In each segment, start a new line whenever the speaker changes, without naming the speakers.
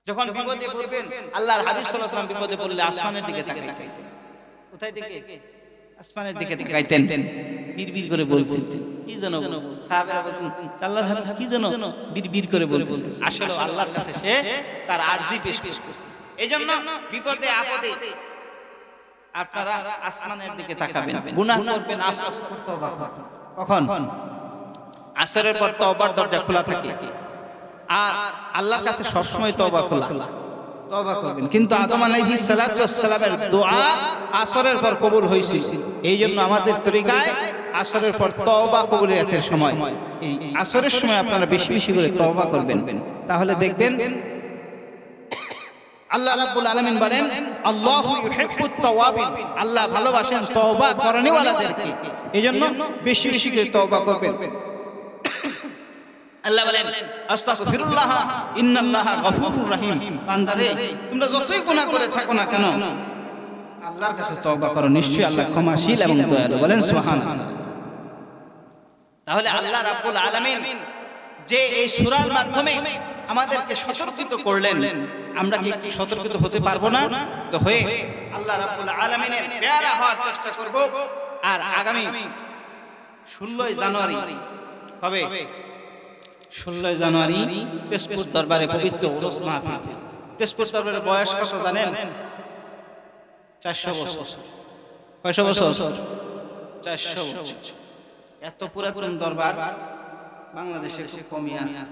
যখন বিপদে পড়বেন, আল্লাহর হাবিব সাল্লাল্লাহু আলাইহি ওয়াসাল্লাম বিপদে পড়লে আসমানের দিকে তাকাইতেন। কোথায় দিকে? আসমানের দিকে তাকাইতেন, বিড়বিড় করে বলতেন কি যেন। সাহাবারা বলতেন আল্লাহর হাবিব কি যেন বিড়বিড় করে বলতেছেন। আসলে আল্লাহর কাছে সে তার আরজি পেশ করতেছে। এইজন্য বিপদে আপদে আপনারা আসমানের দিকে তাকাবেন, গুনাহ করবেন, আসর পর তওবা করবেন। কখন? আসরের পর তওবার দরজা খোলা থাকে, আর আল্লাহর কাছে সবসময় তওবা খোলা, তওবা করবেন। কিন্তু আদম আলাইহিস সালাতু ওয়াস সালামের দোয়া আসরের পর কবুল হয়েছিল। এইজন্য আমাদের তরিকায় আসরের পর তওবা কবুলিয়াতের সময়, এই আসরের সময় আপনারা বেশি বেশি করে তওবা করবেন। তাহলে দেখবেন আল্লাহ রাব্বুল আলামিন বলেন আল্লাহু ইউহিব্বুত তাওয়াবিন, আল্লাহ ভালোবাসেন তওবা করেনওয়ালাদেরকে। এইজন্য বেশি বেশি করে তওবা করবেন। আল্লাহ বলেন আস্তাগফিরুল্লাহ ইন্নাল্লাহা গফুরুর রহিম। বান্দারে তোমরা যতই গুনাহ করে থাকো না কেন আল্লাহর কাছে তওবা করো, নিশ্চয়ই আল্লাহ ক্ষমাশীল এবং দয়ালু। বলেন সুবহানাল্লাহ। তাহলে আল্লাহ রাব্বুল আলামিন যে এই সূরার মাধ্যমে আমাদেরকে সতর্কিত করলেন, আমরা কি একটু সতর্কিত হতে পারবো না? তো হয়ে আল্লাহ রাব্বুল আলামিনের পেয়ারা হওয়ার চেষ্টা করব। আর আগামী 16 জানুয়ারি হবে, 16 জানুয়ারি তেজপুর দরবারে পবিত্র উরুস মাহফিল। তেজপুর দরবারের বয়স কত জানেন? 400 বছর। কয়শো বছর? 400 বছর। এত পুরাতন দরবার বাংলাদেশে খুব কমই আছে,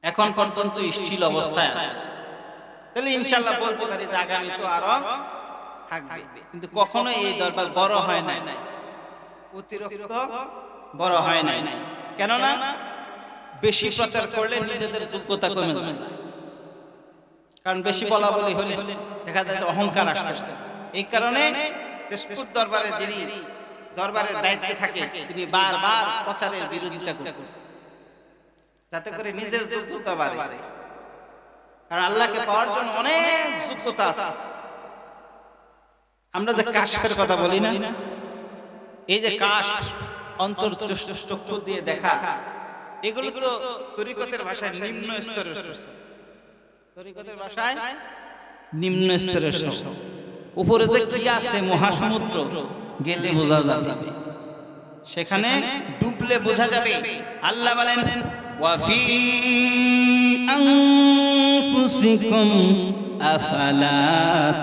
এখন পর্যন্ত স্টিল অবস্থায় আছে। তাহলে ইনশাআল্লাহ বলতে পারি যে আগামী তো আরো থাকবে। কিন্তু কখনো এই দরবার বড় হয় নাই, অতিরিক্ত বড় হয় নাই। কেননা বেশি প্রচার করলে নিজেদের যোগ্যতা কমে যায়। কারণ বেশি বলা বলি হলে দেখা যায় যে অহংকার আসতে। এই কারণে তেজপুর দরবারে যিনি দরবারের দায়িত্বে থাকে তিনি বারবার প্রচারের বিরোধিতা করতেন, যাতে করে নিজের যোগ্যতা বাড়ে। কারণ আল্লাহকে পাওয়ার জন্য অনেক যোগ্যতা আছে। আমরা যে কাশফের কথা বলি না, এই যে কাশফ, অন্তর চক্ষু দিয়ে দেখা, এগুলো তো তরিকতের ভাষায় নিম্ন স্তরের। তরিকতের ভাষায় নিম্ন স্তরের। উপরে যে কি আছে মহাসমুদ্র গেলে বোঝা যাবে, সেখানে ডুবলে বোঝা যাবে। আল্লাহ বলেন ওয়াফি আনফুসিকুম আফালা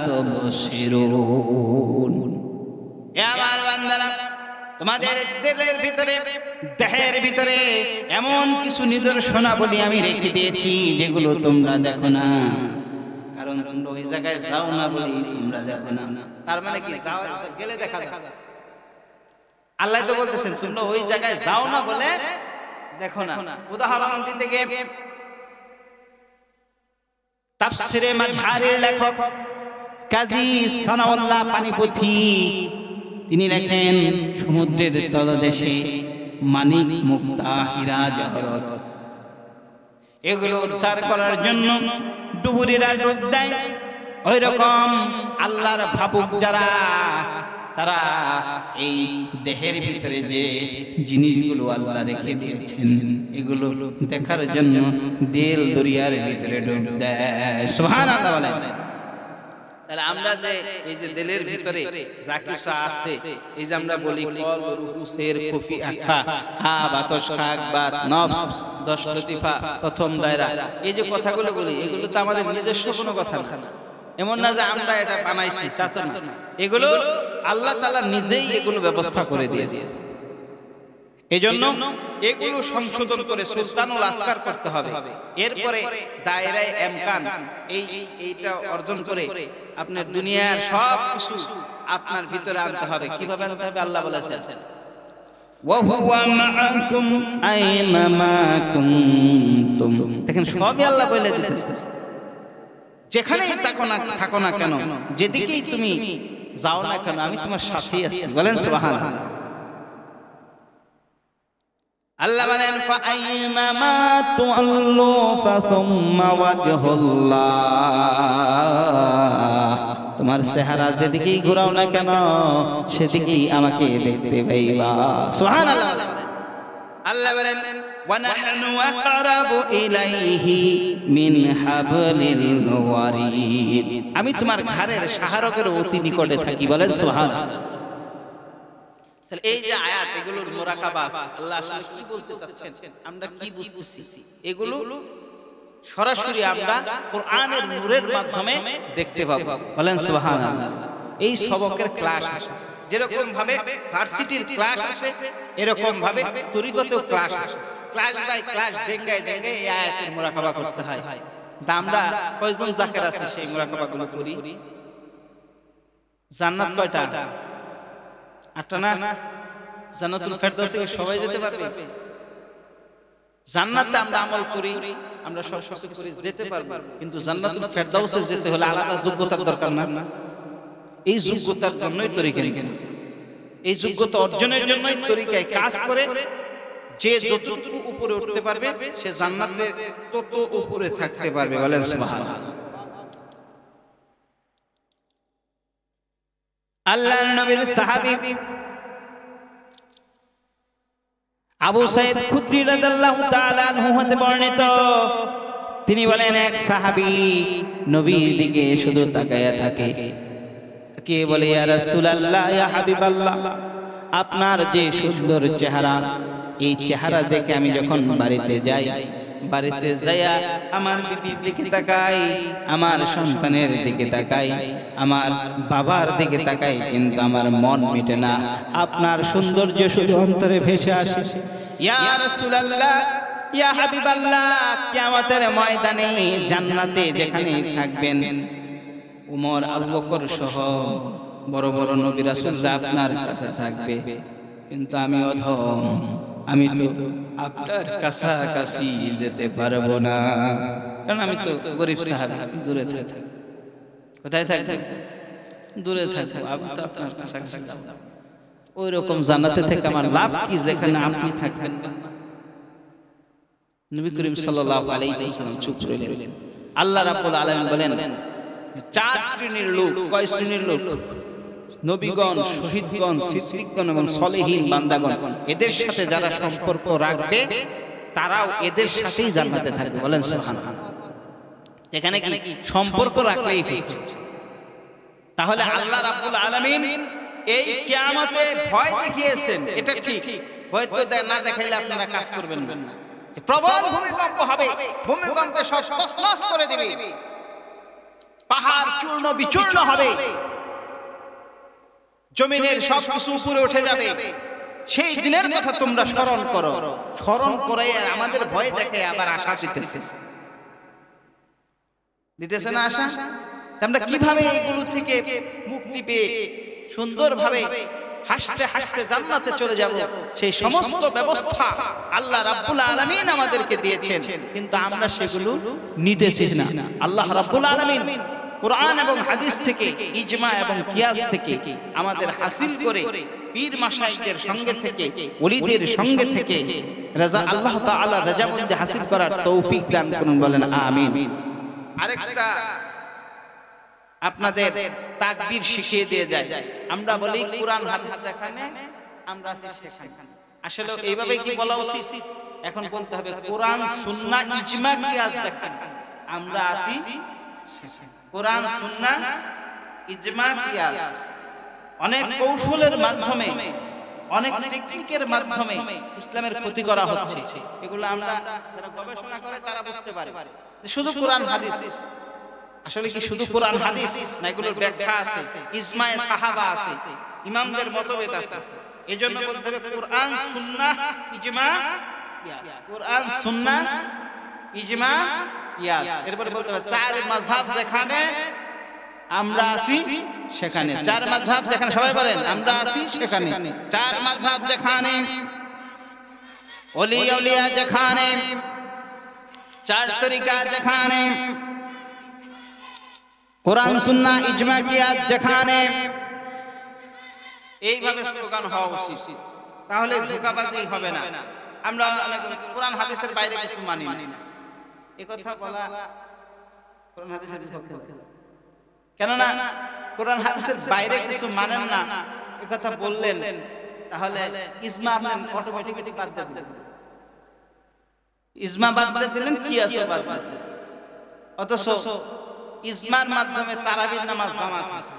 তুবসিরুন। হে আমার বান্দারা, তোমাদের দিলের ভিতরে, দেহের ভিতরে এমন কিছু নিদর্শনাবলী আমি রেখে দিয়েছি যেগুলো তোমরা দেখো না। কারণ তোমরা ওই জায়গায় যাও না বলি তোমরা দেখো না। তার মানে কি গেলে দেখা যায়? আল্লাহ তো বলতেছেন তোমরা ওই জায়গায় যাও না বলে দেখো না। উদাহরণ দিতে গিয়ে তাফসিরে মাজহারের লেখক কাজী সানাউল্লাহ পানিপথী তিনি লেখেন সমুদ্রের তলদেশে মানিক, মুক্তা, হীরা, জহরত এগুলো উদ্ধার করার জন্য ডুবুরিরা ডুব দেয়। ওই রকম আল্লাহর ভাবুক যারা, তারা এই দেহের ভিতরে যে জিনিসগুলো আল্লাহ রেখে দিয়েছেন এগুলো দেখার জন্য দিল দরিয়ার ভিতরে ডুব দেয়। সুবহানাল্লাহ বলেন। তাহলে আমরা যে এই যে দিলের ভিতরে যা কিছু আছে, এই যে আমরা বলি কলব, রূহ, সের, খুফি, আখা, হা, বাতস, খাক, বাত, নফস, 10 লতিফা, প্রথম দায়রা, এই যে কথাগুলো বলি এগুলো তো আমাদের নিজস্ব কোনো কথা না। এমন না যে আমরা এটা বানাইছি, তা তো না। এগুলো আল্লাহ তাআলা নিজেই এগুলো ব্যবস্থা করে দিয়েছে। এজন্য এগুলো সংশোধন করে সুলতানুল আসকার করতে হবে। এরপরে দায়রায়ে ইমকান এইটা অর্জন করে আপনার দুনিয়ার সব কিছু আপনার ভিতরে আনতে হবে। কিভাবে আনতে হবে? আল্লাহ বলেছেন ওয়া হুয়া মাআকুম আইনা মা কুনতুম। দেখেন সবই আল্লাহ বলে দিতেছে, যেখানেই থাকো না কেন, যেদিকেই তুমি যাও না কেন আমি তোমার সাথেই আছি। বলেন সুবহানাল্লাহ। আল্লাহ বলেন ফাআইনামা তুআল্লু ফাথুম্মা ওয়াজহুল্লাহ। তোমার চেহারা যেদিকেই ঘোরাও না কেন সেদিকেই আমাকে দেখতে পাইবা। সুবহানাল্লাহ। আল্লাহ বলেন ওয়া নাহনু আকরাবু ইলাইহি মিন হাবলিল ওয়ারিদ, আমি তোমার ঘাড়ের সাহারকের অতি নিকটে থাকি। বলেন সুবহানাল্লাহ। তাহলে এই যে আয়াত, এগুলোর মুরাকাবা আছে। আল্লাহ আসলে কি বলতে চাচ্ছেন, আমরা কি বুঝতেছি, এগুলো সরাসরি আমরা কোরআনের নূরের মাধ্যমে দেখতে পাবো। বলেন সুবহানাল্লাহ। এই সবকের ক্লাস আছে, যেরকম ভাবে ভার্সিটির ক্লাস আছে, এরকম ভাবে তরিকতেও ক্লাস আছে। ক্লাস বাই ক্লাস ডেঙ্গায় ডেঙ্গায় এই আয়াতের মুরাকাবা করতে হয়। আমরা কয়জন জাকের আছে সেই মুরাকাবাগুলো করি? জান্নাত কয়টা? 8টা না? জান্নাতুল ফেরদাউসে সবাই যেতে পারবে? জান্নাতে আমরা আমল করি, আমরা সব কিছু করি, যেতে পারবো, কিন্তু জান্নাতুল ফেরদাউসে যেতে হলে আলাদা যোগ্যতার দরকার না? এই যোগ্যতার জন্যই তরিকা নিতে হবে। এই যোগ্যতা অর্জনের জন্যই তরিকায় কাজ করে যে যতটুকু উপরে উঠতে পারবে সে জান্নাতে তত উপরে থাকতে পারবে। বলেন সুবহানাল্লাহ। আল্লাহর নবীর সাহাবী আবু সাঈদ খুদরি রাদিয়াল্লাহু তাআলা আনহু হতে বর্ণিত, তিনি বলেন এক সাহাবী নবীর দিকে শুধু তাকায়া থাকে, কে বলে ইয়া রাসূলুল্লাহ, ইয়া হাবিবাল্লাহ, আপনার যে সুন্দর চেহারা, এই চেহারা দেখে আমি যখন বাড়িতে যাই, বাড়িতে যাইয়া আমার বিবির দিকে তাকাই, আমার সন্তানের দিকে তাকাই, আমার বাবার দিকে তাকাই, কিন্তু আমার মন মিটে না। আপনার সৌন্দর্য শুধু অন্তরে ভেসে আসে। ইয়া রাসূলুল্লাহ, ইয়া হাবিবাল্লাহ, কিয়ামতের ময়দানে জান্নাতে যেখানে থাকবেন, উমর, আবু বকর সহ বড় বড় নবী রাসূলরা আপনার কাছে থাকবে, কিন্তু আমি অধম, আমি তো আপনার কাছাকাছি যেতে পারবো না, কারণ আমি তো গরিব সাহাবী, দূরে থাকি। কোথায় থাকবো? দূরে থাকবো, আমি তো আপনার কাছাকাছি যাব। ওই রকম জান্নাতে থেকে আমার লাভ কি যেখানে আপনি থাকবেন না? নবী করিম সাল্লাল্লাহু আলাইহি ওয়াসাল্লাম চুপ রইলেন। আল্লাহ রাব্বুল আলামিন বলেন, 4 শ্রেণীর লোক। কয় শ্রেণীর লোক? নবীগণ, শহীদগণ, সিদ্দিকগণ এবং সলেহীন বান্দাগণ, এদের সাথে যারা সম্পর্ক রাখবে তারাও এদের সাথেই জান্নাতে থাকবে। বলেন সুবহানাল্লাহ। এখানে কি সম্পর্ক রাখলেই হচ্ছে? তাহলে আল্লাহ রাব্বুল আলামিন এই কিয়ামতে ভয় দেখিয়েছেন, এটা ঠিক। ভয় তো না দেখাইলে আপনারা কাজ করবেন না। প্রবল ভূমিকম্প হবে, ভূমিকম্পে সব তছনছ করে দিবে, পাহাড় চূর্ণ বিচূর্ণ হবে, জমিনের সবকিছু উপরে উঠে যাবে। সেই দিনের কথা তোমরা স্মরণ করো। স্মরণ করে আমাদের ভয় দেখে আবার আশা দিতেছে না আশা? আমরা কিভাবে এগুলো থেকে মুক্তি পেয়ে সুন্দরভাবে হাসতে হাসতে জান্নাতে চলে যাব, সেই সমস্ত ব্যবস্থা আল্লাহ রাব্বুল আলামিন আমাদেরকে দিয়েছেন, কিন্তু আমরা সেগুলো নিতেছি না। আল্লাহ রাব্বুল আলামিন কুরআন এবং হাদিস থেকে, ইজমা এবং কিয়াস থেকে আমাদের হাসিল করে পীর মাশায়েখদের সঙ্গে থেকে, ওলিদের সঙ্গে থেকে রাজা আল্লাহ তাআলা রাজামন্দি হাসিল করার তৌফিক দান করুন। বলেন আমিন। আরেকটা আপনাদের তাকবীর শিখিয়ে দিয়ে যায়। আমরা বলি কুরআন হাদিস যেখানে, আমরা সেখানে। আসলে এইভাবে কি বলা উচিত? এখন বলতে হবে কুরআন সুন্নাহ ইজমা কিয়াস যেখানে, আমরা আসি সেখানে। কুরআন সুন্নাহ ইজমা কিয়াস অনেক কৌশলের মাধ্যমে, অনেক টেকনিকের মাধ্যমে ইসলামের ক্ষতি করা হচ্ছে। এগুলো আমরা যারা গবেষণা করে তারা বুঝতে পারে শুধু কুরআন হাদিস। আসলে কি শুধু কুরআন হাদিস না, এগুলোর ব্যাখ্যা আছে, ইজমায়ে সাহাবা আছে, ইমামদের মতভেদ আছে। এজন্য বলতে হবে কুরআন সুন্নাহ ইজমা কিয়াস, কুরআন সুন্নাহ ইজমা কিয়াস। এরপরে বলতে হবে 4 মাযহাব যেখানে, আমরা আছি সেখানে। 4 মাযহাব যেখানে, সবাই বলেন আমরা আছি সেখানে। 4 মাযহাব যেখানে, ওলি আউলিয়া যেখানে, 4 তরিকা যেখানে, কুরআন সুন্নাহ ইজমা কিয়াস যেখানে, এইভাবে স্লোগান হওয়া উচিত। তাহলে ধোঁকাবাজি হবে না। আমরা কুরআন হাদিসের বাইরে কিছু মানি না, এই কথা বলা কুরআন হাদিসের বিপক্ষে। কেননা কুরআন হাদিসের বাইরে কিছু মানেন না, এই কথা বললেন, তাহলে ইজমা আপনি অটোমেটিক্যালি বাদ দিয়ে দিবেন। ইজমা বাদ দিয়ে দিলেন, কিয়াস বাদ দিয়ে দিলেন। অথচ ইজমার মাধ্যমে তারাবির নামাজ জামাত হয়েছে।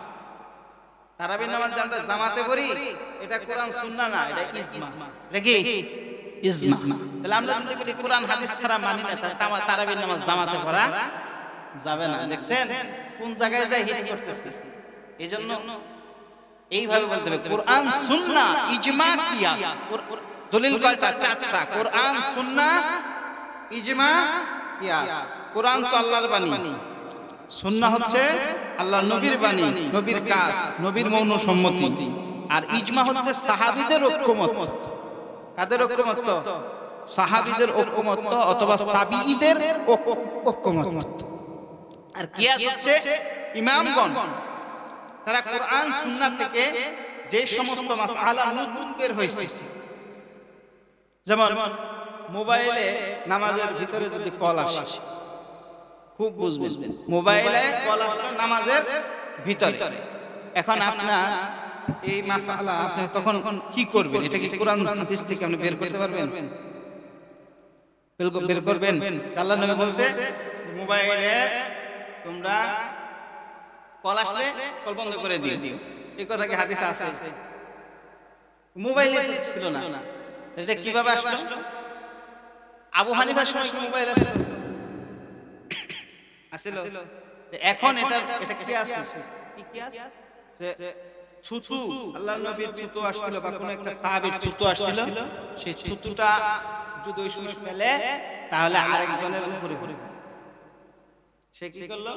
তারাবির নামাজ আমরা জামাতে পড়ি, এটা কোরআন সুন্নাহ না, এটা ইজমা। এটা কি ইজমা? তাহলে আমরা যদি বলি কোরআন হাদিস ছাড়া মানি না, তাহলে তারাবির নামাজ জামাতে পড়া যাবে না। দেখছেন কোন জায়গায় যায় হিট করতেছে। এইজন্য এইভাবে বলতে হবে কোরআন সুন্নাহ ইজমা কিয়াস। দলিল কয়টা? চারটা। কোরআন সুন্নাহ ইজমা কিয়াস। কোরআন তো আল্লাহর বাণী, সুন্নাহ হচ্ছে আল্লাহর নবীর বাণী, নবীর কাজ, নবীর মৌন সম্মতি। আর ইজমা হচ্ছে সাহাবীদের ঐক্যমত। কাদের ঐক্যমত? সাহাবীদের ঐক্যমত অথবা তাবিঈদের ঐক্যমত। আর কিয়াস হচ্ছে ইমামগণ, তারা কোরআন সুন্নাহ থেকে যে সমস্ত মাসআলা নতুন বের হয়েছে, যেমন মোবাইলে নামাজের ভিতরে যদি কল আসে, খুব বুঝবেন, মোবাইলে কল আসলো নামাজের ভিতরে, এখন আপনার এই মাসআলা আপনি তখন কি করবেন? এটা কি কোরআন হাদিস থেকে আপনি বের করতে পারবেন? বের করবেন? আল্লাহর নবী বলছে মোবাইলে তোমরা কল আসলে কল বন্ধ করে দিও, এই কথা কি হাদিসে আছে? মোবাইলে ছিল না, এটা কিভাবে আসলো? আবু হানিফার সময় কি মোবাইল আসছিল? এখন এটা কি আছে? কি আছে? যে থুতু, আল্লাহর নবীর থুতু আসছিল বা কোন একটা সাহাবীর থুতু আসছিল, সেই থুতুটা যদি ওই সময় ফেলে তাহলে আরেকজনের উপরে পড়ে। সে কি করলো?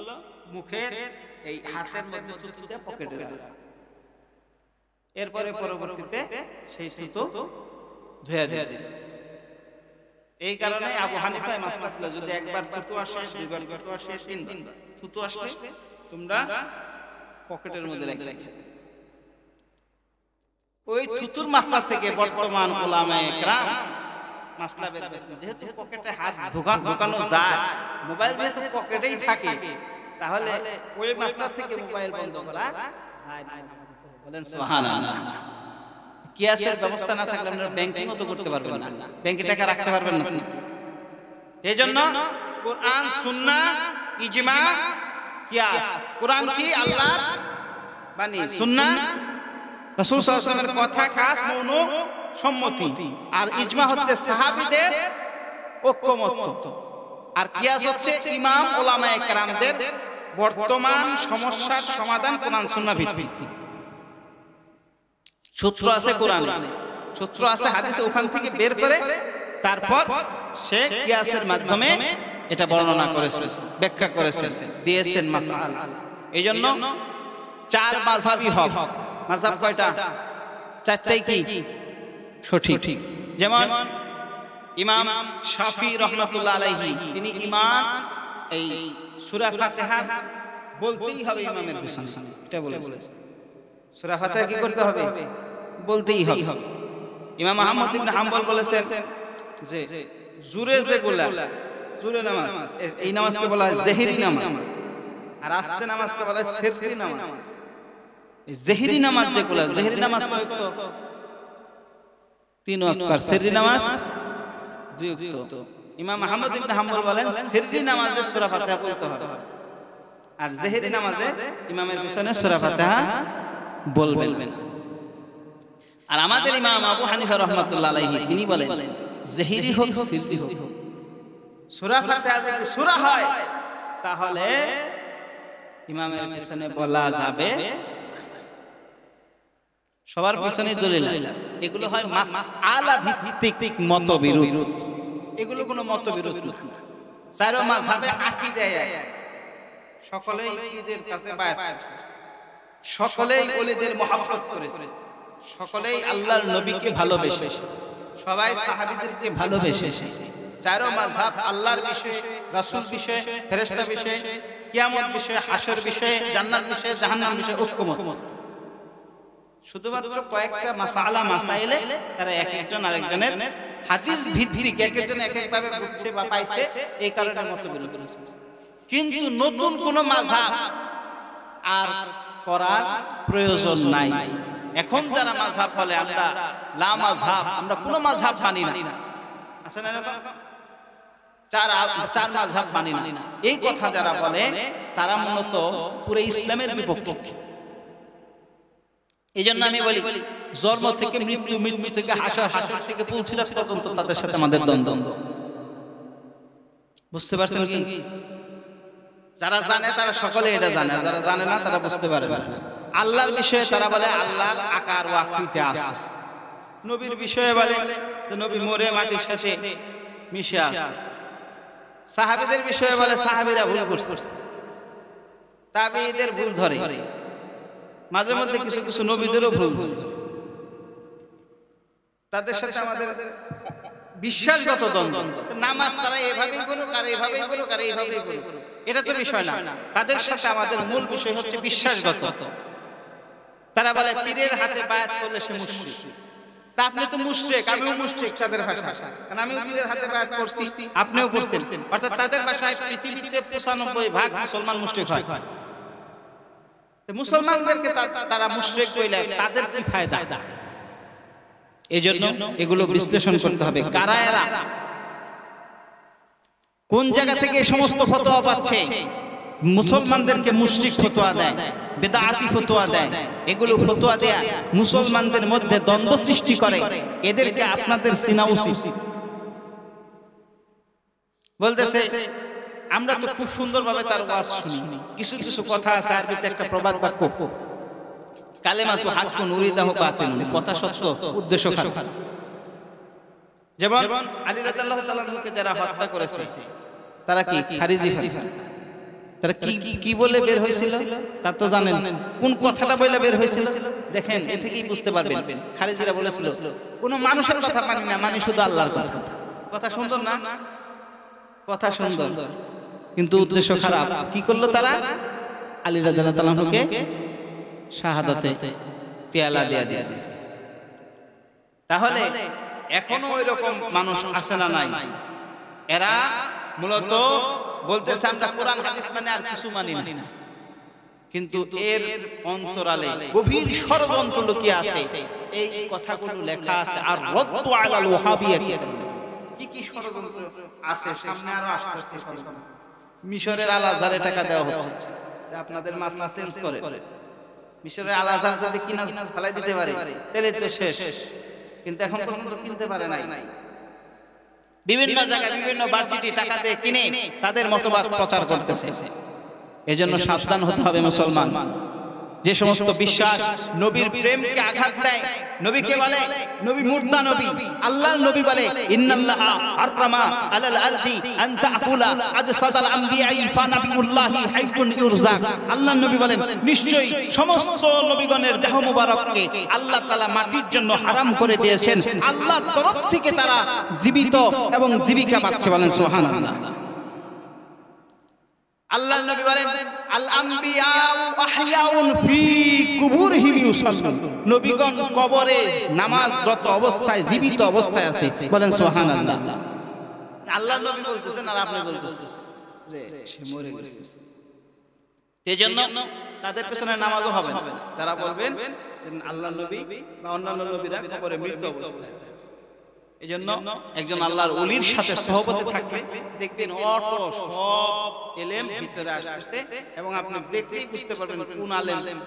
মুখের এই হাতের মধ্যে থুতুটা পকেটে রাখলো। এরপরে পরবর্তীতে সেই থুতু ধুয়ে দিল। এই কারণে আবু হানিফায় মাসলা ছিল, যদি একবার থুতু আসে, দুইবার থুতু আসে, তিনবার থুতু আসলে তোমরা পকেটের মধ্যে রেখে। ওই থুতুর মাসলা থেকে বর্তমান উলামায়ে কেরাম মাসলা বের করেছেন, যেহেতু পকেটে হাত ঢোকানো যায়, মোবাইল যেহেতু পকেটেই থাকে, তাহলে ওই মাসলা থেকে মোবাইল বন্ধ করা যায় না। বলেন সুবহানাল্লাহ। কিয়াসের ব্যবস্থা না থাকলে আমরা ব্যাংকিংও তো করতে পারবেন না, ব্যাংকে টাকা রাখতে পারবেন না। এইজন্য কোরআন সুন্নাহ ইজমা কিয়াস। কোরআন কি আল্লাহর বাণী, সুন্নাহ রাসূল সাল্লাল্লাহু আলাইহি ওয়াসাল্লামের কথা, কাজ, মৌন সম্মতি। আর ইজমা হচ্ছে সাহাবীদের ঐক্যমত। আর কিয়াস হচ্ছে ইমাম উলামায়ে কেরামদের বর্তমান সমস্যার সমাধান কোরআন সুন্নাহ ভিত্তিক। সূত্র আছে কোরআনে, সূত্র আছে হাদিসে, ওখান থেকে বের করে তারপর সে কিয়াসের মাধ্যমে এটা বর্ণনা করেছেন, ব্যাখ্যা করেছেন, দিয়েছেন মাসআলা। এইজন্য চার মাযহাবই হক। মাযহাব কয়টা? চারটাই কি সঠিক। যেমন ইমাম শাফি রাহমাতুল্লাহ আলাইহি, তিনি ইমাম এই সূরা ফাতিহা বলতেই হবে ইমামের পিছনে, এটা বলেছেন। সূরা ফাতিহা কি করতে হবে? বলতেই হবে। ইমাম আহমদ ইবনে হাম্বল বলেছেন যে জোরে নামাজ, এই নামাজকে বলা হয় জেহরি নামাজ, আর আস্তে নামাজকে বলা হয় সিররি নামাজ। এই জেহরি নামাজ যেগুলো, জেহরি নামাজ কয় ওয়াক্ত? 3 ওয়াক্ত। আর সিররি নামাজ 2 ওয়াক্ত। ইমাম আহমদ ইবনে হাম্বল বলেন সিররি নামাজে সূরা ফাতিহা বলতে হবে, আর জেহরি নামাজে ইমামের পিছনে সূরা ফাতিহা বলবেন। আর আমাদের ইমাম আবু হানিফা রাহমাতুল্লাহ আলাইহি তিনি বলেন জেহরি হোক সিররি হোক, সূরা ফাতিহা যদি সূরা হয় তাহলে ইমামের পিছনে বলা যাবে। সবার পিছনে দলিল আছে। এগুলো হয় মাসআলা ভিত্তিক মতবিরোধ, এগুলো কোনো মতবিরোধ না। চারো মাযহাবে আকীদা এক, সকলেই পীরের কাছে বায়াত করেছে, সকলেই ওলিদের মহব্বত করেছে, সকলেই আল্লাহর নবীকে ভালোবেসে, সবাই সাহাবীদেরকে ভালোবেসেছে। চারো মাযহাব আল্লাহর বিষয়ে, রাসূল বিষয়ে, ফেরেশতা বিষয়ে, কিয়ামত বিষয়ে, হাসর বিষয়ে, জান্নাত বিষয়ে, জাহান্নাম বিষয়ে ঐক্যমত। শুধুমাত্র কয়েকটা মাসআলা মাসাইলে তারা এক একজন আরেকজনের হাদিস ভিত্তিক এক একজন এক এক ভাবে বুঝছে বা পাইছে, এই কারণে মতবিরোধ হচ্ছে। কিন্তু নতুন কোন মাযহাব আর করার প্রয়োজন নাই। এখন যারা মাযহাব বলে আমরা লা মাযহাব, আমরা কোন মাযহাব মানি না, আছে না? চার মাযহাব মানি না, এই কথা যারা বলে তারা মূলত পুরো ইসলামের বিপক্ষে। এই জন্য আমি বলি, জন্ম থেকে মৃত্যু, মৃত্যু থেকে হাসর, হাসর থেকে পুলসিরাত পর্যন্ত তাদের সাথে আমাদের দ্বন্দ্ব। বুঝতে পারছেন কি? যারা জানে তারা সকলে এটা জানে, আর যারা জানে না তারা বুঝতে পারে না। আল্লাহর বিষয়ে তারা বলে আল্লাহর আকার ও আকৃতি আছে। নবীর বিষয়ে বলে যে নবী মরে মাটির সাথে মিশে আছে। সাহাবীদের বিষয়ে বলে সাহাবীরা ভুল করছে, তাবেঈদের ভুল ধরে, মাঝে মধ্যে কিছু কিছু নবীদেরও ভুল ধরে। তাদের সাথে আমাদের বিশ্বাসগত দ্বন্দ্ব। নামাজ তারা এভাবেই করুক, আর এভাবেই করুক, আর এইভাবেই করুক, এটা তো বিষয় না। তাদের সাথে আমাদের মূল বিষয় হচ্ছে বিশ্বাসগত। তারা বলে পীরের হাতে বায়াত করলে সে মুশরিক। তা আপনি তো মুশরিক, আমিও মুশরিক তাদের ভাষা, কারণ আমিও পীরের হাতে বায়াত করছি, আপনিও করছেন। অর্থাৎ তাদের ভাষায় পৃথিবীতে 95% মুসলমান মুশরিক হয়। মুসলমানদেরকে তারা মুশরিক কইলে তাদের কি ফায়দা? এজন্য এগুলো বিশ্লেষণ করতে হবে, কারা এরা, কোন জায়গা থেকে এই সমস্ত ফতোয়া পাচ্ছে। মুসলমানদেরকে মুশরিক ফতোয়া দেয়, বেদাতি ফতোয়া দেয়, এগুলো ফতোয়া দেয়া মুসলমানদের মধ্যে দ্বন্দ্ব সৃষ্টি করে। এদেরকে আপনাদের চিনা উচিত। বলতেছে আমরা তো খুব সুন্দরভাবে তার ওয়াজ শুনি, কিছু কিছু কথা আছে আরবিতে একটা প্রবাদ বাক্য, কালেমাতু হাক্কুন উরিদাহু বাতিলুন, কথা সত্য উদ্দেশ্য খারাপ। যেমন আলী রাদিয়াল্লাহু তাআলা আনহুকে যারা হত্যা করেছে তারা কি খারিজি ফিরকা, তারা কি বলে বের হয়েছিল তা তো জানেন, কোন কথাটা বলে বের হয়েছিল দেখেন, এ থেকেই বুঝতে পারবেন। খারিজিরা বলেছিল কোন মানুষের কথা মানি না, মানি শুধু আল্লাহর কথা। কথা সুন্দর না? কথা সুন্দর, কিন্তু উদ্দেশ্য খারাপ। কি করলো তারা? আলী রাদিয়াল্লাহু তাআলা আনহুকে শাহাদাতে পেয়ালা দিয়ে দিল। তাহলে এখনো ওই রকম মানুষ আছে না নাই? এরা মূলত বলতেছে আমরা কোরআন হাদিস মানে আর কিছু মানি না, কিন্তু এর অন্তরালে গভীর ষড়যন্ত্র লুকিয়ে আছে। এই কথাগুলো লেখা আছে আর রদ্দু আলাল ওয়াহাবিয়া, কি কি ষড়যন্ত্র আছে সামনে আরো আসতেছে। মিশরের আল আজহারে টাকা দেওয়া হচ্ছে যে আপনাদের মাসলা চেঞ্জ করে। মিশরের আল আজহার যদি কিনা ফেলাই দিতে পারে তাহলে তো শেষ, কিন্তু এখন পর্যন্ত কিনতে পারে নাই। বিভিন্ন জায়গায় বিভিন্ন ভার্সিটি টাকা দিয়ে কিনে তাদের মতবাদ প্রচার করতেছে। এজন্য সাবধান হতে হবে মুসলমান। যে সমস্ত বিশ্বাস নবীর প্রেমকে আঘাত দেয়, নবীকে বলে নবী মুর্দা নবী, আল্লাহর নবী বলে ইন্নাল্লাহা আররামা আলাল আরদি আন তাকুলা আজসাদাল আমবিয়াই ফানাবিউল্লাহি হাইয়ুন ইউরজাক। আল্লাহর নবী বলেন নিশ্চয়ই সমস্ত নবীগণের দেহ মুবারককে আল্লাহ তাআলা মাটির জন্য হারাম করে দিয়েছেন, আল্লাহর তরফ থেকে তারা জীবিত এবং জীবিকা পাচ্ছে। বলেন সুবহানাল্লাহ। আল্লাহর নবী বলেন আল আমবিয়া আহইয়াউন ফি কুবুরহিম ইউসাল্লুন, নবীগণ কবরে নামাজরত অবস্থায় জীবিত অবস্থায় আছে। বলেন সুবহানাল্লাহ। আল্লাহর নবী বলতেছেন আর আপনি বলতেছেন যে সে মরে গেছে। এজন্য তাদের পেছনে নামাজও হবে না যারা বলবেন যে আল্লাহর নবী বা অন্যান্য নবীরা কবরে মৃত অবস্থায় আছে। এজন্য একজন আল্লাহর ওলির সাথে সহবতে থাকলে দেখবেন অটো সব এলেম ভিতরে আসছে, এবং আপনি দেখলেই বুঝতে পারবেন কোন আলেম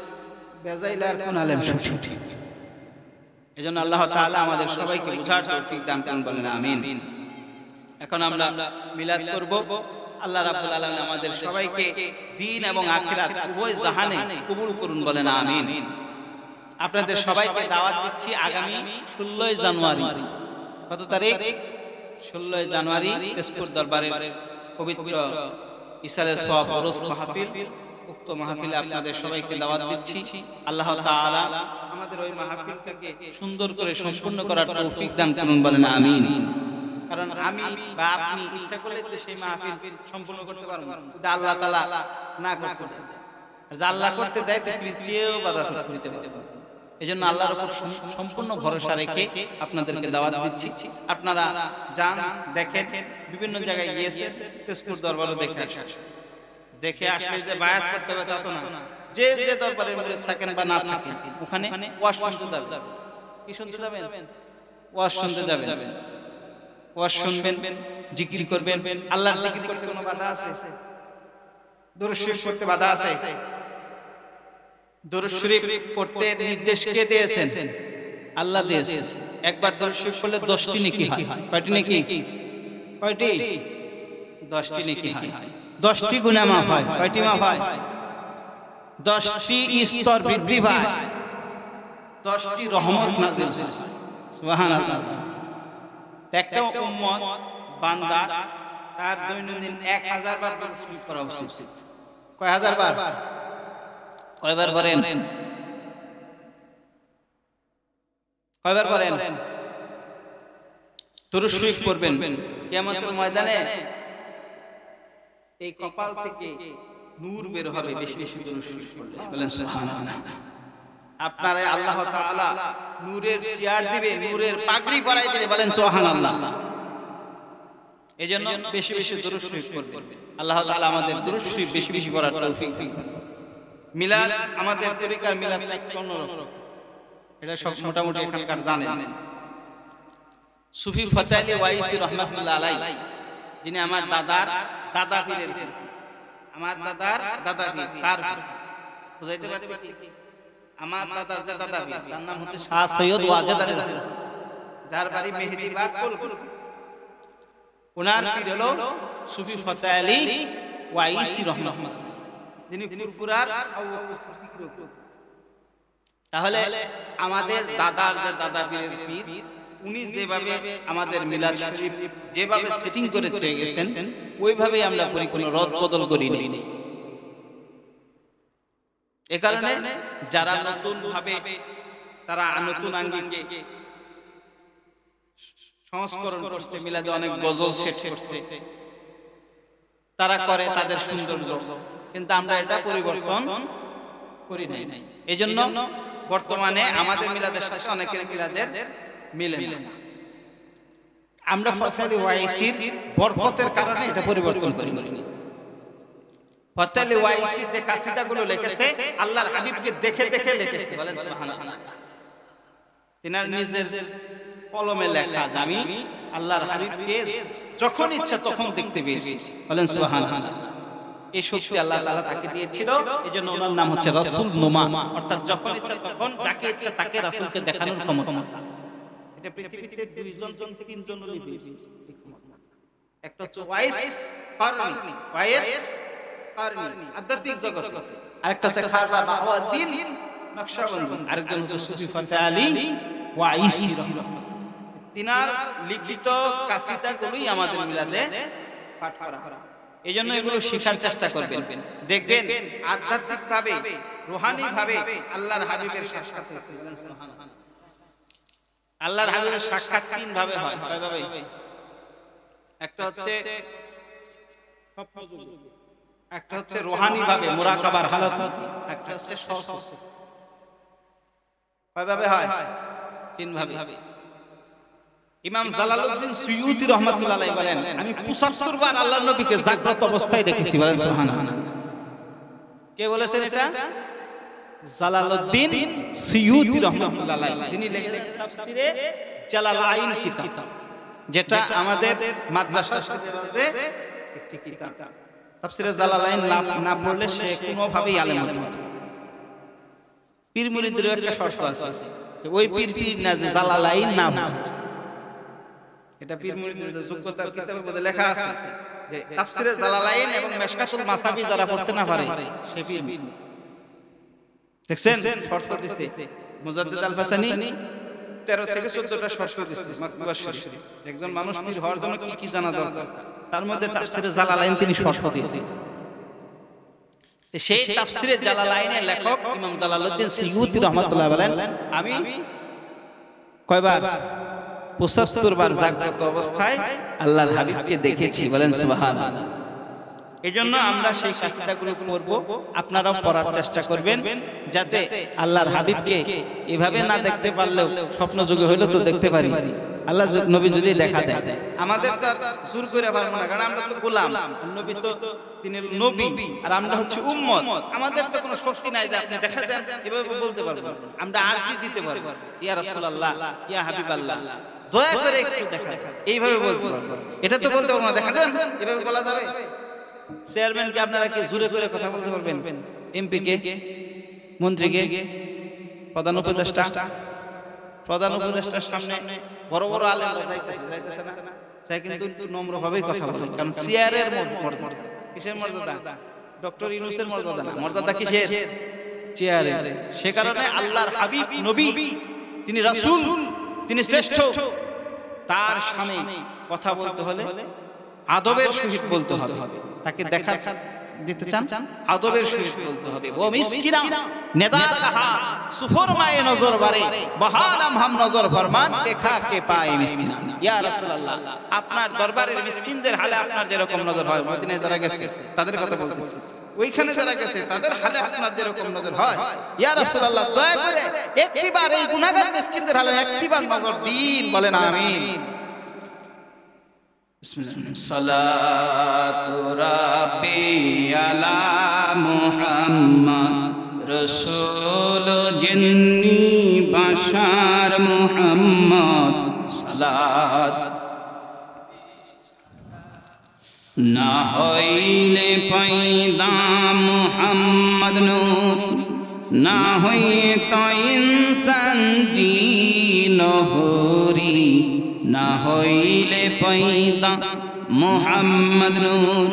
বেজাইল আর কোন আলেম সঠিক। এজন্য আল্লাহ তাআলা আমাদের সবাইকে বুঝার তৌফিক দান করুন। বলেন আমিন। এখন আমরা মিলাদ করব। আল্লাহ রাব্বুল আলামিন আমাদের সবাইকে দ্বীন এবং আখিরাত উভয় জাহানে কবুল করুন। বলেন আমিন। আপনাদের সবাইকে দাওয়াত দিচ্ছি আগামী 16 জানুয়ারি। কত তারিখ? 16 জানুয়ারি তেজপুর দরবারের পবিত্র ইসালে সওয়াব ওরস মাহফিল। উক্ত মাহফিলে আপনাদের সবাইকে দাওয়াত দিচ্ছি। আল্লাহ তাআলা আমাদের ওই মাহফিলটাকে সুন্দর করে সম্পূর্ণ করার তৌফিক দান করুন। বলেন আমিন। কারণ আমি বা আপনি ইচ্ছা করলে তো সেই মাহফিল সম্পূর্ণ করতে পারবো না, যদি আল্লাহ তাআলা না করতে দেয়। আর যা আল্লাহ করতে দেয় পৃথিবীর কেউ বাধা দিতে পারবে না। এজন্য আল্লাহর উপর সম্পূর্ণ ভরসা রেখে আপনাদেরকে দাওয়াত দিচ্ছি। আপনারা যান, দেখেন, বিভিন্ন জায়গায় গিয়েছেন, তেজপুর দরবারও দেখে আসেন। দেখে আসলে যে বায়াত করতে হবে তা তো না। যে যে দরবারে মুরিদ থাকেন বা না থাকেন ওখানে ওয়াজ শুনতে যাবেন। কি শুনতে যাবেন? ওয়াজ শুনতে যাবেন। ওয়াজ শুনবেন, জিকির করবেন। আল্লাহর জিকির করতে কোনো বাধা আছে? দরুদ শরীফ পড়তে বাধা আছে? দরুদ শরীফ পড়তে নির্দেশ কে দিয়েছেন? আল্লাহ দিয়েছেন। একবার দরুদ শরীফ পড়লে 10টি নেকি হয়। কয়টি নেকি? কয়টি? 10টি নেকি হয়। 10টি গুনাহ মাফ হয়। কয়টি মাফ হয়? 10টি স্তর বৃদ্ধি পায়, 10টি রহমত নাযিল হয়। সুবহানাল্লাহ। একটা উম্মত বান্দা তার দৈনন্দিন 1000 বার দরুদ শরীফ পড়া উচিত। কয় হাজার বার? কয়বার পড়েন? কয়বার পড়েন? দরুদ শরীফ পড়বেন। কিয়ামতের ময়দানে এই কপাল থেকে নূর বের হবে বেশি বেশি দরুদ শরীফ পড়লে। বলেন সুবহানাল্লাহ। আপনারে আল্লাহ তাআলা নূরের চেয়ার দিবে, নূরের পাগড়ি পরাই দিবে। বলেন সুবহানাল্লাহ। এজন্য বেশি বেশি দরুদ শরীফ পড়বেন। আল্লাহ তাআলা আমাদের দরুদ শরীফ বেশি বেশি পড়ার তৌফিক দিন। মিলাদ, আমাদের তরিকার মিলাদ একটু অন্যরকম, এটা সব মোটামুটি এখানকার জানেন। সুফি ফতেহ আলী ওয়াইসি রহমাতুল্লাহ আলাইহি, যিনি আমার দাদার দাদা পীরের, আমার দাদার দাদা পীর, তার বুঝাইতে পারছি? আমার দাদার যে দাদা পীর, তার নাম হচ্ছে শাহ সৈয়দ ওয়াজেদ আলী, যার বাড়ি মেহেদীবাগ কোলপুর। ওনার পীর হলো সুফি ফতেহ আলী ওয়াইসি রহমাতুল্লাহ, যিনি ফুরফুরার আবু বকর সিদ্দিক। তাহলে আমাদের দাদার যে দাদা পীরের পীর, উনি যেভাবে আমাদের মিলাদ শরীফ যেভাবে সেটিং করে চলে গেছেন, ওইভাবে আমরা করি, কোনো রদ বদল করি নাই। এ কারণে যারা নতুন ভাবে, তারা নতুন আঙ্গিকে সংস্করণ করছে, মিলাদে অনেক গজল সেট করছে, তারা করে তাদের সৌন্দর্য, কিন্তু আমরা এটা পরিবর্তন করি নাই। এজন্য বর্তমানে আমাদের মিলাদের সাথে অনেকের মিলাদের মিলে না। আমরা ফতেহ আলী ওয়াইসির বরকতের কারণে এটা পরিবর্তন করি। ফতেহ আলী ওয়াইসি যে কাসিদাগুলো লিখেছে, আল্লাহর হাবিবকে দেখে দেখে লিখেছে। বলেন সুবহানাল্লাহ। তিনার নিজের কলমে লেখা, আমি আল্লাহর হাবিবকে যখন ইচ্ছা তখন দেখতে পেয়েছি। বলেন সুবহানাল্লাহ। এই শক্তি আল্লাহ তাআলা তাকে দিয়েছিল, এজন্য ওনার নাম হচ্ছে রাসূল নুমা, অর্থাৎ যখন ইচ্ছা তখন যাকে ইচ্ছা তাকে রাসূলকে দেখানোর ক্ষমতা। এটা পৃথিবীতে দুইজন তিনজন ওলি পেয়েছে এই ক্ষমতা। একটা হচ্ছে ওয়াইস কারনি, ওয়াইস কারনি আধ্যাত্মিক জগতে, আরেকটা হচ্ছে খাজা বাহাউদ্দিন নকশবন্দি, আরেকজন হচ্ছে সুফি ফতেহ আলী ওয়াইসি রাহমাতুল্লাহ। তিনার লিখিত কাসিদাগুলোই আমাদের মিলাদে পাঠ করা হয়। এজন্য এগুলো শেখার চেষ্টা করবেন, দেখবেন আধ্যাত্মিক ভাবে, রূহানি ভাবে আল্লাহর হাবিবের সাক্ষাৎ হয়েছে। বলেন সুবহানাল্লাহ। আল্লাহর হাবিবের সাক্ষাৎ তিন ভাবে হয়। কয়ভাবে? একটা হচ্ছে স্বপ্নযোগে, একটা হচ্ছে রূহানি ভাবে মুরাকাবার হালত, একটা হচ্ছে সহজ। কয়ভাবে হয়? তিন ভাবে। ইমাম জালালউদ্দিন সুয়ুতি রাহমাতুল্লাহ আলাইহি বলেন, আমি ৭৫ বার আল্লাহর নবীকে জাগ্রত অবস্থায় দেখেছি। বলেন সুবহানাল্লাহ। কে বলেছেন এটা? জালালউদ্দিন সুয়ুতি রাহমাতুল্লাহ আলাইহি, যিনি লিখেছেন তাফসিরে জালালাইন কিতাব, যেটা আমাদের মাদ্রাসার সিলেবাসে একটি কিতাব। তাফসিরে জালালাইন না পড়লে সে কোনোভাবেই আলেম হতে পারে না। পীর মুরিদের একটা শর্ত আছে যে ওই পীর না যে জালালাইন না বুঝে, এটা পীর মুরিদের যোগ্যতার কিতাবের মধ্যে লেখা আছে যে তাফসিরে জালালাইন এবং মিশকাতুল মাসাবি যারা পড়তে না পারে সে পীর। দেখছেন শর্ত দিছে মুজাদ্দিদ আল ফাসানি, 13 থেকে 14টা শর্ত দিছে মাকতুবা শরীফ। একজন মানুষ পীর হওয়ার জন্য কি কি জানা দরকার, তার মধ্যে তাফসিরে জালালাইন তিনি শর্ত দিয়েছেন। সেই তাফসিরে জালালাইনের লেখক ইমাম জালালউদ্দিন সুয়ুতি রাহমাতুল্লাহ বলেন, আমি কয়বার? ৭৫ বার জাগ্রত অবস্থায় আল্লাহর হাবিবকে দেখেছি। বলেন সুবহানাল্লাহ। এজন্য আমরা সেই কাসিদাগুলো পড়ব, আপনারাও পড়ার চেষ্টা করবেন, যাতে আল্লাহর হাবিবকে এভাবে না দেখতে পারলেও স্বপ্ন যুগে হইলো তো দেখতে পারি। আল্লাহ নবী যদি দেখা দেয়, আমাদের তো জোর করে পারবো না, কারণ আমরা তো গোলাম। নবী তো তিনি নবী আর আমরা হচ্ছে উম্মত, আমাদের তো কোনো শক্তি নাই যে আপনি দেখা দেন এভাবে বলতে পারবো। আমরা আরজি দিতে পারবো, ইয়া রাসূলুল্লাহ, ইয়া হাবিবাল্লাহ, দয়া করে একটু দেখা দেন, এইভাবে বলতে পারবো। এটা তো বলতে পারবো না, দেখা দেন এভাবে বলা যাবে? চেয়ারম্যানকে আপনারা কি জোরে করে কথা বলতে পারবেন? এমপি কে, মন্ত্রীকে, প্রধান উপদেষ্টার সামনে বড় বড় আলেমরা যাইতেছে না, চাই কিন্তু একটু নম্র ভাবেই কথা বলে, কারণ চেয়ারের মর্যাদা। কিসের মর্যাদা? ডক্টর ইউনূসের মর্যাদা না, মর্যাদা কিসের? চেয়ারের। সে কারণে আল্লাহর হাবিব নবী, তিনি রাসূল, তিনি শ্রেষ্ঠ, তার সামনে কথা বলতে হলে আদবের সহিত বলতে হবে। তাকে দেখা দিতে চান, আদবের সহিত বলতে হবে। ও মিসকিনা নেদার কাহা সুফর মায়ে নজর বারে বহালাম হাম নজর ফরমান কে খা কে পায় মিসকিনা। ইয়া রাসূলুল্লাহ, আপনার দরবারের মিসকিনদের হালে আপনার যেরকম নজর হয়, মদিনায় যারা গেছে তাদের কথা বলতেছি, ওইখানে যারা গেছে তাদের হালে আপনার যেরকম নজর হয়, ইয়া রাসূলুল্লাহ দয়া করে একটিবার এই গুনাহগার মিসকিনদের হালে একটিবার নজর দিন, বলেন আমিন। সালাতু রাব্বি আলা মুহাম্মদ রাসূল জিন্নি বাশার মুহাম্মদ সালাত না হইলে পয়দা মুহাম্মদ নূর না হইয়ে তো ইনসান জিনহরি না হইলে পয়দা মুহাম্মদ নূর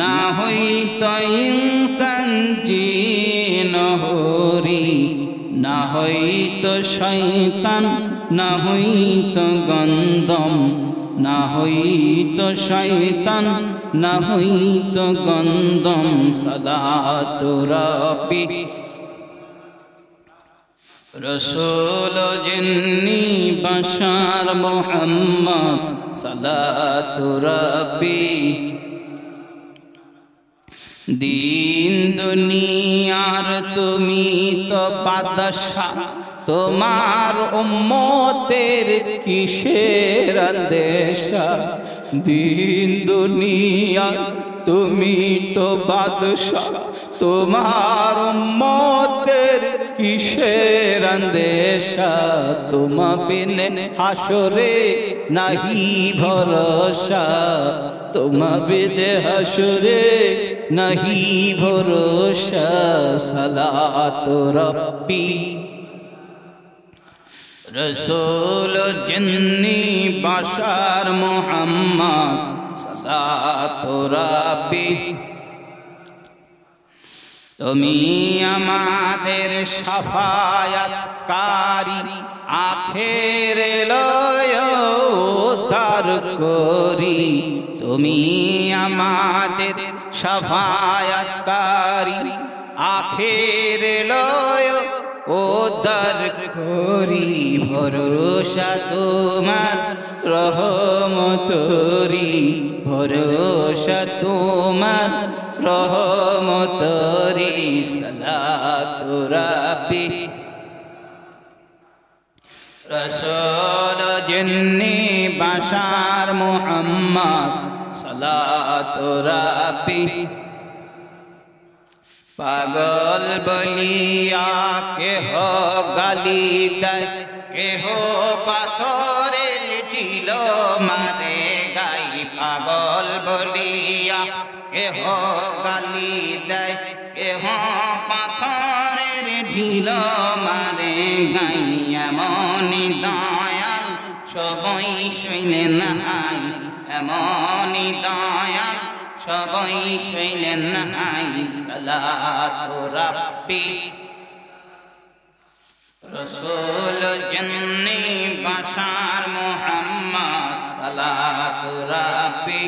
না হইত ইনসান জিনহরি না হইত শয়তান না হইত গন্ধম না হইত শয়তান না হইত গন্ধম সালাতু রাব্বি রাসূল জিন্নি বাশার মুহাম্মদ সালাতু রাব্বি দিন দুনিয়ার তুমি তো বাদশাহ তোমার উম্মতের কিসের আন্দেশা দিন দুনিয়ার তুমি তো বাদশাহ তোমার উম্মতের কিসের আন্দেশা তোমা বিনে হাসরে নাহি ভরসা তোমা বিনে হাসরে নাহি ভরসা সালাতু রাব্বি রাসূল জিন্নি বাশার মুহাম্মদ সালাতু রাব্বি তুমি আমাদের শাফায়াতকারী আখেরে লয় উদ্ধার করি তুমি আমাদের শাফায়াতকারী আখেরে লয় উদ্ধার করি ভরসা তোমার রহমতরি ভরসা তোমার রহমতরি সালাতু রাব্বি রাসূল জিন্নি বাশার মুহাম্মদ সালাতু রাব্বি পাগল বলিয়া কেহ গালি দেয় কেহ পাথরের ঢিল মারে গাই পাগল বলিয়া কেহ গালি দেয় কেহ পাথরের ঢিল মারে গাই এমনি দয়াল সবাই শুইলেন নাই এমনি দয়াল সবাই শুইলেন নাই সালাতু রাব্বি রাসূল জিন্নি বাশার মুহাম্মদ সালাতু রাব্বি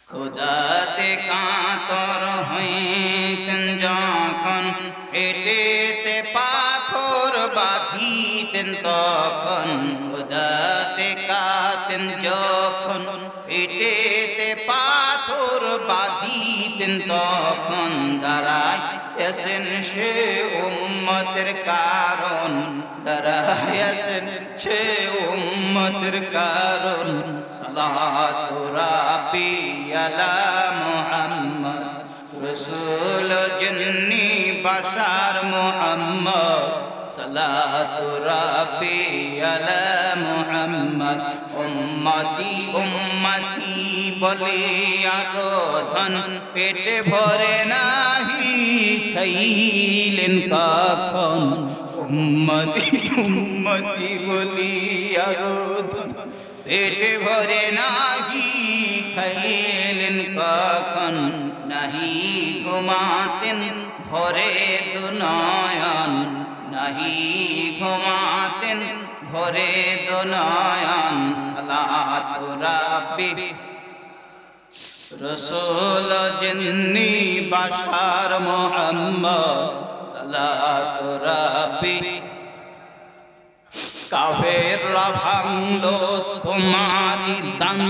খোদাতে কাতর হইতেন যখন পেটেতে পাথর বাঁধিতেন তখন খোদাতে কাতেন যখন পেটেতে পাথর বাঁধিতেন তখন দাঁড়ায় এসেন সে উম্মতের কারণ দাঁড়ায় এসেন সে উম্মতের কারণ সালাতু রাব্বি আলা মুহাম্মদ রাসূল জিন্নি বাশার মুহাম্মদ সালাতু রাব্বি আলা মুহাম্মদ উম্মতি উম্মতি বলে আরোধন পেটে ভরে নাহি খাইলেন কখন উম্মতি উম্মতি বলি আরোধন পেটে ভরে নাহি খাইলেন কখন নাহি ঘুমাতেন ভরে দুনয়ন নাহি ঘুমাতেন ভরে দুনয়ন সালাতু রাব্বি রসুল জিন্নি বাশার মুহাম্মদ সালাতু রাব্বি কাফেররা ভাঙলো তোমারি দান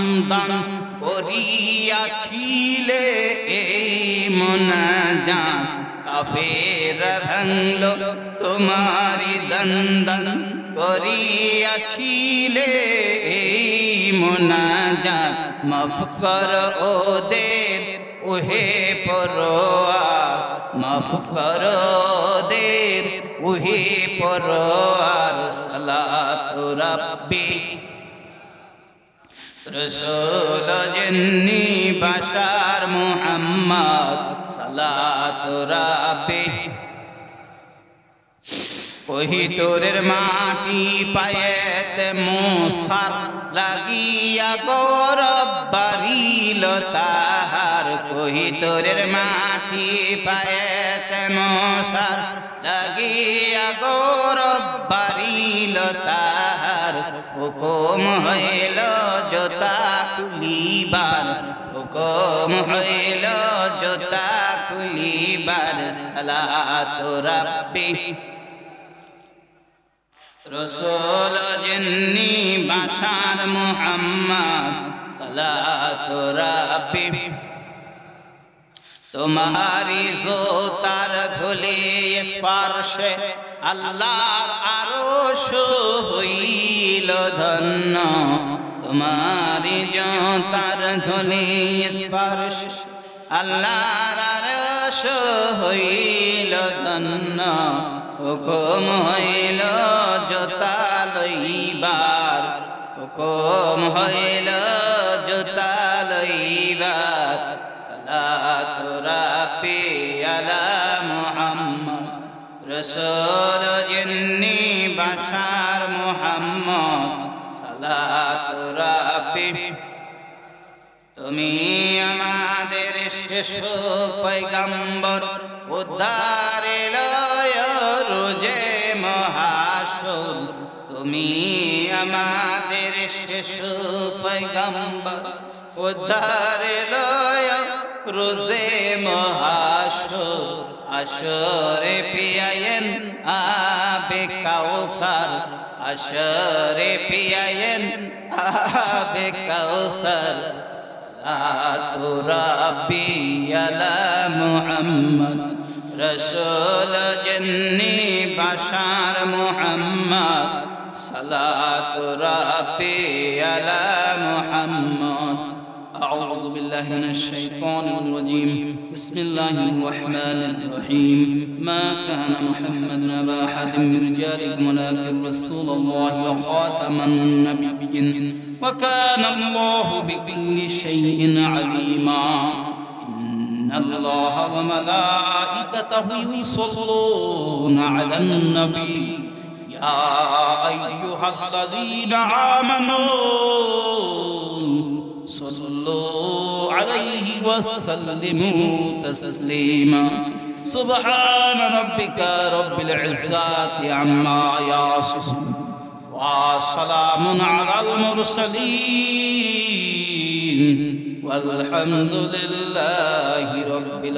করিয়াছিলে এই মুনাজাত কাফেররা ভাঙলো তোমারি দান করিয়াছিলে এই মুনাজাত মাফ কর ওদের ওহে পরোয়ার মাফ কর ওদের ওহে পরোয়ার সালাতু রাব্বি রসুল জিন্নি বাশার মুহাম্মদ সালাতু রাব্বি কোহিতরের মাটি পায়েতে মুসার লাগিয়া গৌরব বাড়িল তাহার কোহিতরের মাটি পায়েতে মুসার লাগিয়া গৌরব বাড়িল তাহার হুকুম হইল জোতা খুলিবার হুকুম হইল জোতা খুলিবার সালাতু রাব্বি রসুল জিন্নি বাশার মুহাম্মদ সালাতু রাব্বি তোমারি জোতার ধুলি স্পর্শে আল্লাহর আরশ হইল ধন্য তোমারি জোতার ধুলি স্পর্শে আল্লাহর আরশ হইল ধন্য হুকুম হইল জোতা লইবার হুকুম হইল জোতা লইবার সালাতু রাব্বি আলা মুহাম্মদ রসুল জিন্নি বাশার মুহাম্মদ সালাতু রাব্বি তুমি আমাদের শেষ পয়গম্বর উদ্ধারে লয় রোজে মহাশর তুমি আমাদের শেষ পয়গম্বর উদ্ধারে লয় রোজে মহাশর আসরে পিয়ায়েন আবে কাউসার আসরে পিয়ায়েন আবে কাউসার সালাতু রাব্বি আলা মুহাম্মদ রসুল জিন্নি বাশার মুহাম্মদ সালাতু রাব্বি আলা মুহাম্মদ أعوذ بالله من الشيطان الرجيم بسم الله الرحمن الرحيم ما كان محمد أبا أحد من رجالكم ولكن رسول الله وخاتم النبيين وكان الله بكل شيء عليما إن الله وملائكته يصلون على النبي يا أيها الذين آمنوا صلوا عليه وسلموا تسليما سبحان ربك رب العزة عما يصفون وسلام على المرسلين والحمد لله رب العالمين.